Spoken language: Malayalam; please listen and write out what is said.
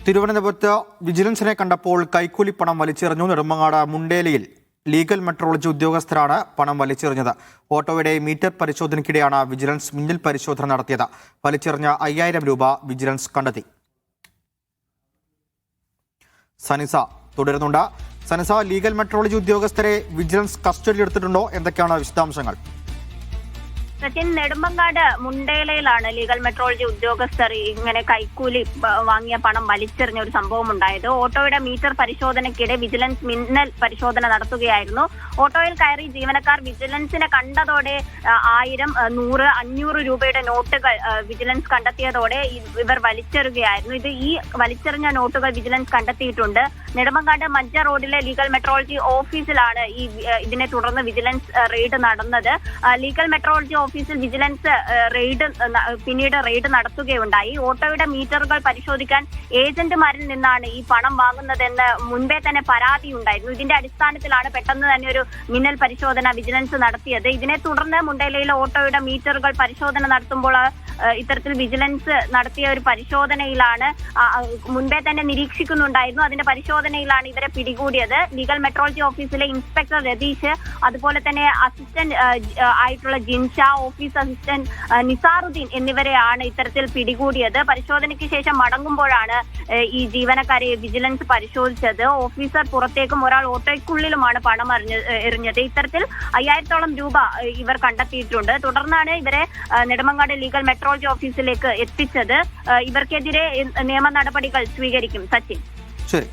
തിരുവനന്തപുരത്ത് വിജിലൻസിനെ കണ്ടപ്പോൾ കൈക്കൂലിപ്പണം വലിച്ചെറിഞ്ഞു. നെടുമങ്ങാട് മുണ്ടേലിയിൽ ലീഗൽ മെട്രോളജി ഉദ്യോഗസ്ഥരാണ് പണം വലിച്ചെറിഞ്ഞത്. ഓട്ടോയുടെ മീറ്റർ പരിശോധനയ്ക്കിടെയാണ് വിജിലൻസ് മിന്നൽ പരിശോധന നടത്തിയത്. വലിച്ചെറിഞ്ഞ 5000 രൂപ വിജിലൻസ് കണ്ടെത്തി. സനിസ തുടരുന്നുണ്ട്. സനിസ, ലീഗൽ മെട്രോളജി ഉദ്യോഗസ്ഥരെ വിജിലൻസ് കസ്റ്റഡിയിലെടുത്തിട്ടുണ്ടോ? എന്തൊക്കെയാണ് വിശദാംശങ്ങൾ? സച്ചിൻ, നെടുമ്പങ്ങാട് മുണ്ടേലയിലാണ് ലീഗൽ മെട്രോളജി ഉദ്യോഗസ്ഥർ ഇങ്ങനെ കൈക്കൂലി വാങ്ങിയ പണം വലിച്ചെറിഞ്ഞ ഒരു സംഭവം ഉണ്ടായത്. ഓട്ടോയുടെ മീറ്റർ പരിശോധനയ്ക്കിടെ വിജിലൻസ് മിന്നൽ പരിശോധന നടത്തുകയായിരുന്നു. ഓട്ടോയിൽ കയറി ജീവനക്കാർ വിജിലൻസിനെ കണ്ടതോടെ 1000, 100, 500 രൂപയുടെ നോട്ടുകൾ വിജിലൻസ് കണ്ടെത്തിയതോടെ ഇവർ വലിച്ചെറിയുകയായിരുന്നു. ഈ വലിച്ചെറിഞ്ഞ നോട്ടുകൾ വിജിലൻസ് കണ്ടെത്തിയിട്ടുണ്ട്. നെടുമങ്ങാട് മജ്ജ റോഡിലെ ലീഗൽ മെട്രോളജി ഓഫീസിലാണ് ഇതിനെ തുടർന്ന് വിജിലൻസ് റെയ്ഡ് നടന്നത്. ലീഗൽ മെട്രോളജി ഓഫീസിൽ വിജിലൻസ് പിന്നീട് റെയ്ഡ് നടത്തുകയുണ്ടായി. ഓട്ടോയുടെ മീറ്ററുകൾ പരിശോധിക്കാൻ ഏജന്റുമാരിൽ നിന്നാണ് ഈ പണം വാങ്ങുന്നതെന്ന് മുൻപേ തന്നെ പരാതിയുണ്ടായിരുന്നു. ഇതിന്റെ അടിസ്ഥാനത്തിലാണ് പെട്ടെന്ന് തന്നെ ഒരു മിന്നൽ പരിശോധന വിജിലൻസ് നടത്തിയത്. ഇതിനെ തുടർന്ന് മുണ്ടേലയിലെ ഓട്ടോയുടെ മീറ്ററുകൾ പരിശോധന നടത്തുമ്പോൾ ഇത്തരത്തിൽ വിജിലൻസ് നടത്തിയ ഒരു പരിശോധനയിലാണ് മുൻപേ തന്നെ നിരീക്ഷിക്കുന്നുണ്ടായിരുന്നു. അതിന്റെ പരിശോധനയിലാണ് ഇവരെ പിടികൂടിയത്. ലീഗൽ മെട്രോളജി ഓഫീസിലെ ഇൻസ്പെക്ടർ രതീഷ്, അതുപോലെ തന്നെ അസിസ്റ്റന്റ് ആയിട്ടുള്ള ജിൻഷ, ഓഫീസ് അസിസ്റ്റന്റ് നിസാറുദ്ദീൻ എന്നിവരെയാണ് ഇത്തരത്തിൽ പിടികൂടിയത്. പരിശോധനയ്ക്ക് ശേഷം മടങ്ങുമ്പോഴാണ് ഈ ജീവനക്കാരെ വിജിലൻസ് പരിശോധിച്ചത്. ഓഫീസർ പുറത്തേക്കും ഒരാൾ ഓട്ടോയ്ക്കുള്ളിലുമാണ് പണം എറിഞ്ഞത്. ഇത്തരത്തിൽ 5000-ഓളം രൂപ ഇവർ കണ്ടെത്തിയിട്ടുണ്ട്. തുടർന്നാണ് ഇവരെ നെടുമങ്ങാട് ലീഗൽ മെട്രോളജി ഓഫീസിലേക്ക് എത്തിച്ചത്. ഇവർക്കെതിരെ നിയമ നടപടികൾ സ്വീകരിക്കും. സച്ചിൻ, ശരി.